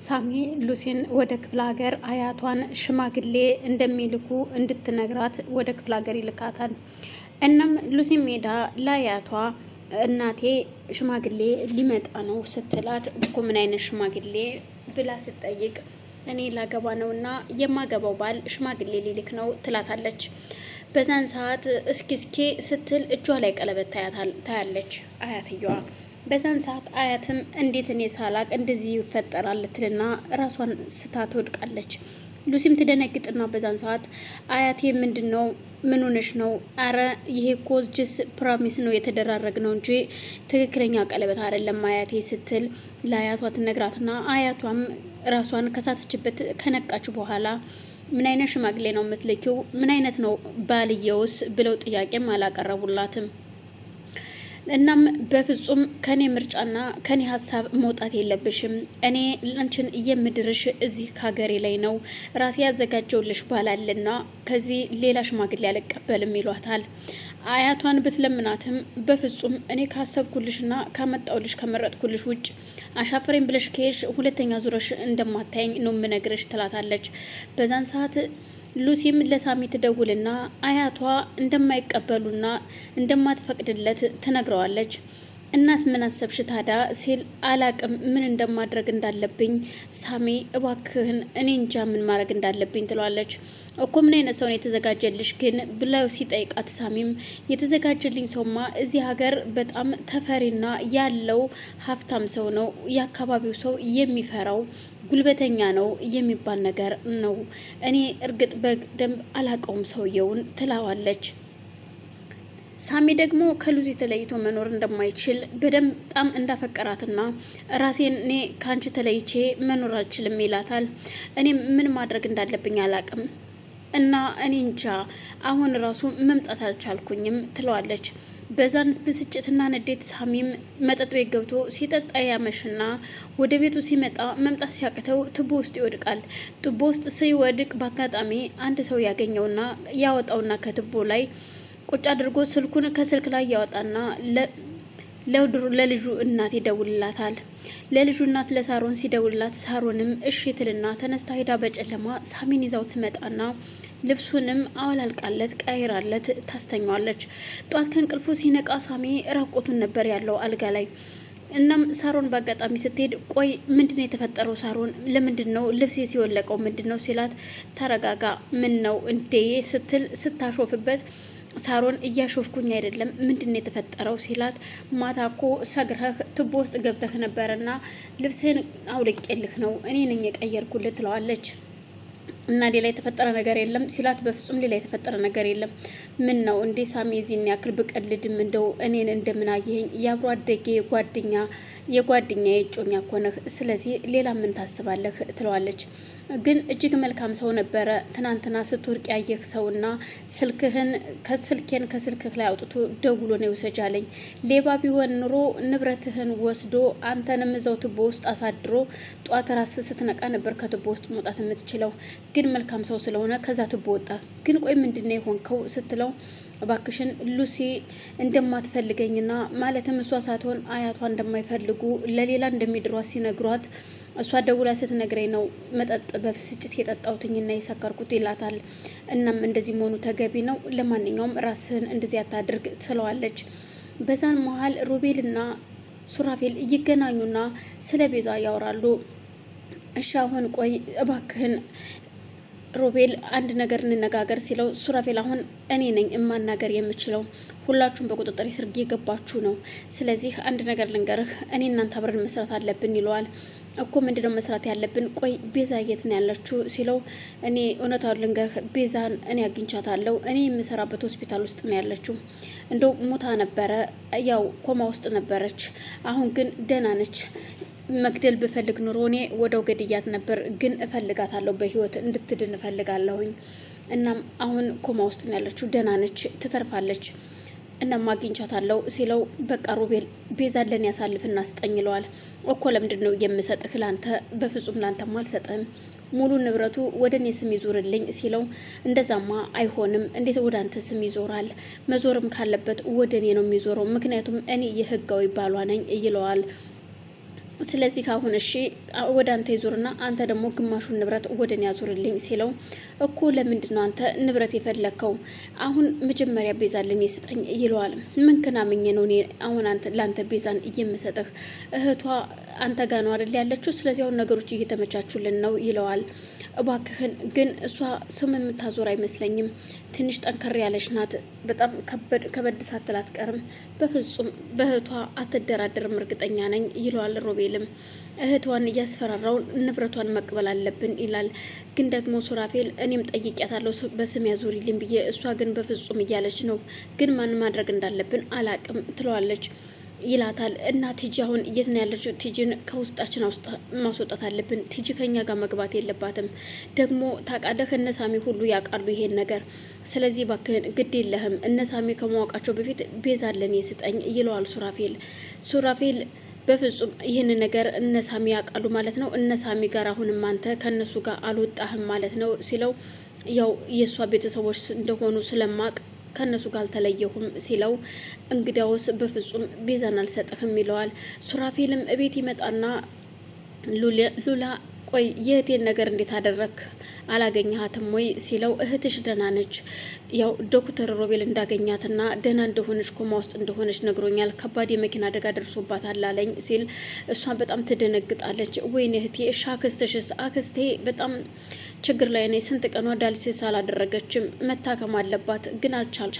ሳሚ ሉሲን ወደ ክፍለ ሀገር አያቷን ሽማግሌ እንደሚልኩ እንድትነግራት ወደ ክፍለ ሀገር ይልካታል። እናም ሉሲ ሜዳ ለአያቷ እናቴ ሽማግሌ ሊመጣ ነው ስትላት እኮ ምን አይነት ሽማግሌ ብላ ስትጠይቅ እኔ ላገባ ነውና የማገባው ባል ሽማግሌ ሊልክ ነው ትላታለች። በዛን ሰዓት እስኪ ስትል እጇ ላይ ቀለበት ታያለች አያትየዋ። በዛን ሰዓት አያትም እንዴት እኔ ሳላቅ እንደዚህ ይፈጠራል ትልና ራሷን ስታ ትወድቃለች። ሉሲም ትደነግጥና በዛን ሰዓት አያቴ ምንድነው ምን ሆነሽ ነው? አረ ይሄ እኮ ጅስ ፕሮሚስ ነው የተደራረግ ነው እንጂ ትክክለኛ ቀለበት አይደለም አያቴ ስትል ለአያቷ ትነግራትና አያቷም ራሷን ከሳተችበት ከነቃች በኋላ ምን አይነት ሽማግሌ ነው የምትልኪው? ምን አይነት ነው ባልየውስ? ብለው ጥያቄም አላቀረቡላትም። እናም በፍጹም ከኔ ምርጫና ከኔ ሀሳብ መውጣት የለብሽም። እኔ አንቺን የምድርሽ እዚህ ከሀገሬ ላይ ነው። ራሴ ያዘጋጀውልሽ ባላልና ከዚህ ሌላ ሽማግሌ አልቀበልም ይሏታል። አያቷን ብትለምናትም በፍጹም እኔ ካሰብኩልሽና ካመጣውልሽ ከመረጥኩልሽ ውጭ አሻፈሬን ብለሽ ከሄድሽ ሁለተኛ ዙረሽ እንደማታየኝ ነው የምነግርሽ ትላታለች። በዛን ሰዓት ሉሲም ለሳሚ ትደውልና አያቷ እንደማይቀበሉና እንደማትፈቅድለት ትነግረዋለች። እናስ ምን አሰብሽ ታዲያ ሲል አላቅም ምን እንደማድረግ እንዳለብኝ ሳሚ እባክህን እኔ እንጃ ምን ማድረግ እንዳለብኝ ትለዋለች። እኮ ምን አይነት ሰው ነው የተዘጋጀልሽ ግን ብለው ሲጠይቃት ሳሚም የተዘጋጀልኝ ሰውማ እዚህ ሀገር በጣም ተፈሪና ያለው ሀብታም ሰው ነው፣ የአካባቢው ሰው የሚፈራው ጉልበተኛ ነው የሚባል ነገር ነው። እኔ እርግጥ በደንብ አላቀውም ሰውየውን ትላዋለች። ሳሚ ደግሞ ከሉሲ ተለይቶ መኖር እንደማይችል በጣም እንዳፈቀራትና ራሴን እኔ ካንቺ ተለይቼ መኖር አልችልም ይላታል። እኔም ምን ማድረግ እንዳለብኝ አላቅም እና እኔ እንጃ አሁን ራሱ መምጣት አልቻልኩኝም ትለዋለች። በዛን ብስጭትና ንዴት ሳሚም መጠጥ ቤት ገብቶ ሲጠጣ ያመሽና ወደ ቤቱ ሲመጣ መምጣት ሲያቅተው ቱቦ ውስጥ ይወድቃል። ቱቦ ውስጥ ሲወድቅ በአጋጣሚ አንድ ሰው ያገኘውና ያወጣውና ከቱቦ ላይ ቁጭ አድርጎ ስልኩን ከስልክ ላይ ያወጣና ለልጁ እናት ይደውልላታል። ለልጁ እናት ለሳሮን ሲደውልላት ሳሮንም እሺ ትልና ተነስታ ሄዳ በጨለማ ሳሚን ይዛው ትመጣና ልብሱንም አወላልቃለት ቀይራለት ታስተኛዋለች። ጧት ከእንቅልፉ ሲነቃ ሳሚ ራቆቱን ነበር ያለው አልጋ ላይ። እናም ሳሮን በአጋጣሚ ስትሄድ ቆይ ምንድነው የተፈጠረው ሳሮን ለምንድን ነው ልብሴ ሲወለቀው ምንድነው ሲላት ተረጋጋ ምን ነው እንዴ ስትል ስታሾፍበት ሳሮን እያሾፍኩኝ አይደለም ምንድነው የተፈጠረው ሲላት ማታ እኮ ሰግረህ ቱቦ ውስጥ ገብተህ ነበርና ልብስህን አውልቄልህ ነው እኔ ነኝ የቀየርኩልህ ትለዋለች። እና ሌላ የተፈጠረ ነገር የለም ሲላት በፍጹም ሌላ የተፈጠረ ነገር የለም። ምን ነው እንዴ ሳሚ የዚህን ያክል ብቀልድም እንደው እኔን እንደምን አየኸኝ? የአብሮ አደጌ የጓደኛ የእጮኛ እኮ ነህ። ስለዚህ ሌላ ምን ታስባለህ? ትለዋለች። ግን እጅግ መልካም ሰው ነበረ። ትናንትና ስትወርቅ ያየህ ሰውና ስልክህን ከስልክህ ላይ አውጥቶ ደውሎ ነው ይወሰጃለኝ። ሌባ ቢሆን ኑሮ ንብረትህን ወስዶ አንተንም እዛው ቱቦ ውስጥ አሳድሮ ጧት ራስ ስትነቃ ነበር ከቱቦ ውስጥ መውጣት የምትችለው። ግን መልካም ሰው ስለሆነ ከዛ ቱቦ ወጣ። ግን ቆይ ምንድነው የሆንከው ስትለው እባክሽን ሉሲ እንደማትፈልገኝና ማለትም እሷ ሳትሆን አያቷ እንደማይፈልጉ ለሌላ እንደሚድሯት ሲነግሯት እሷ ደውላ ስትነግረኝ ነው መጠጥ በፍስጭት የጠጣሁትኝና የሰከርኩት ይላታል። እናም እንደዚህ መሆኑ ተገቢ ነው፣ ለማንኛውም ራስህን እንደዚህ አታድርግ ትለዋለች። በዛን መሀል ሩቤልና ሱራፌል ይገናኙና ስለ ቤዛ ያወራሉ። እሺ አሁን ቆይ እባክህን ሮቤል አንድ ነገር እንነጋገር ሲለው ሱራፌል አሁን እኔ ነኝ እማናገር የምችለው፣ ሁላችሁም በቁጥጥር ስር እየገባችሁ ነው። ስለዚህ አንድ ነገር ልንገርህ፣ እኔ እናንተ አብረን መስራት አለብን ይለዋል። እኮ ምንድነው መስራት ያለብን? ቆይ ቤዛ የት ነው ያለችው ሲለው እኔ እውነታውን ልንገርህ ቤዛን እኔ አግኝቻታለሁ። እኔ የምሰራበት ሆስፒታል ውስጥ ነው ያለችው። እንደው ሞታ ነበረ፣ ያው ኮማ ውስጥ ነበረች። አሁን ግን ደህና ነች። መግደል ብፈልግ ኑሮ እኔ ወደው ገድያት ነበር፣ ግን እፈልጋታለሁ፣ በህይወት እንድትድን እፈልጋለሁኝ። እናም አሁን ኮማ ውስጥ ነው ያለችው፣ ደህና ነች፣ ትተርፋለች። እናም አግኝቻታለሁ ሲለው በቃ ሩቤል ቤዛን ለኔ ያሳልፍና ስጠኝ ይለዋል። እኮ ለምንድን ነው የምሰጥህ? ላንተ በፍጹም ላንተማ አልሰጥህም፣ ሙሉ ንብረቱ ወደ እኔ ስም ይዞርልኝ ሲለው እንደዛማ አይሆንም፣ እንዴት ወደ አንተ ስም ይዞራል? መዞርም ካለበት ወደ እኔ ነው የሚዞረው፣ ምክንያቱም እኔ የህጋዊ ባሏ ነኝ ይለዋል። ስለዚህ አሁን እሺ ወደ አንተ ይዙርና አንተ ደግሞ ግማሹን ንብረት ወደ እኔ ያዙርልኝ ሲለው እኮ ለምንድን ነው አንተ ንብረት የፈለግከው? አሁን መጀመሪያ ቤዛን ለኔ ስጠኝ ይለዋል። ምን ክናምኜ ነው እኔ አሁን ለአንተ ቤዛን እየምሰጥህ? እህቷ አንተ ጋ ነው አይደል ያለችው? ስለዚህ አሁን ነገሮች እየተመቻቹልን ነው ይለዋል። እባክህን ግን እሷ ስም የምታዞር አይመስለኝም። ትንሽ ጠንከር ያለች ናት። በጣም ከበድ ሳትል አትቀርም። በፍጹም በእህቷ አትደራደርም እርግጠኛ ነኝ ይለዋል። ሮቤልም እህቷን እያስፈራራው ንብረቷን መቅበል አለብን ይላል። ግን ደግሞ ሱራፌል እኔም ጠይቂያታለሁ በስም ያዙሪልኝ ብዬ፣ እሷ ግን በፍጹም እያለች ነው። ግን ማን ማድረግ እንዳለብን አላቅም ትለዋለች ይላታል። እና ቲጂ አሁን የት ነው ያለችው? ቲጂን ከውስጣችን ማስወጣት አለብን። ቲጂ ከኛ ጋር መግባት የለባትም። ደግሞ ታውቃለህ እነሳሚ ሁሉ ያውቃሉ ይሄን ነገር። ስለዚህ እባክህን ግድ የለህም እነሳሚ ከማወቃቸው በፊት ቤዛለን የስጠኝ ይለዋል ሱራፌል በፍጹም ይህን ነገር እነሳሚ ያውቃሉ ማለት ነው። እነሳሚ ጋር አሁንም አንተ ከነሱ ጋር አልወጣህም ማለት ነው ሲለው፣ ያው የእሷ ቤተሰቦች እንደሆኑ ስለማቅ ከነሱ ጋር አልተለየሁም ሲለው፣ እንግዲያውስ በፍጹም ቤዛን አልሰጥህም ይለዋል። ሱራፌልም እቤት ይመጣና ሉላ ቆይ የእህቴን ነገር እንዴት አደረክ? አላገኘሃትም ወይ ሲለው፣ እህትሽ ደህና ነች፣ ያው ዶክተር ሮቤል እንዳገኛትና ደህና እንደሆነች ኮማ ውስጥ እንደሆነች ነግሮኛል። ከባድ የመኪና አደጋ ደርሶባታል አለኝ ሲል እሷ በጣም ትደነግጣለች። ወይኔ እህቴ፣ እሺ አክስትሽስ? አክስቴ በጣም ችግር ላይ ነኝ። ስንት ቀኗ ዳልሲስ አላደረገችም፣ መታከም አለባት ግን አልቻል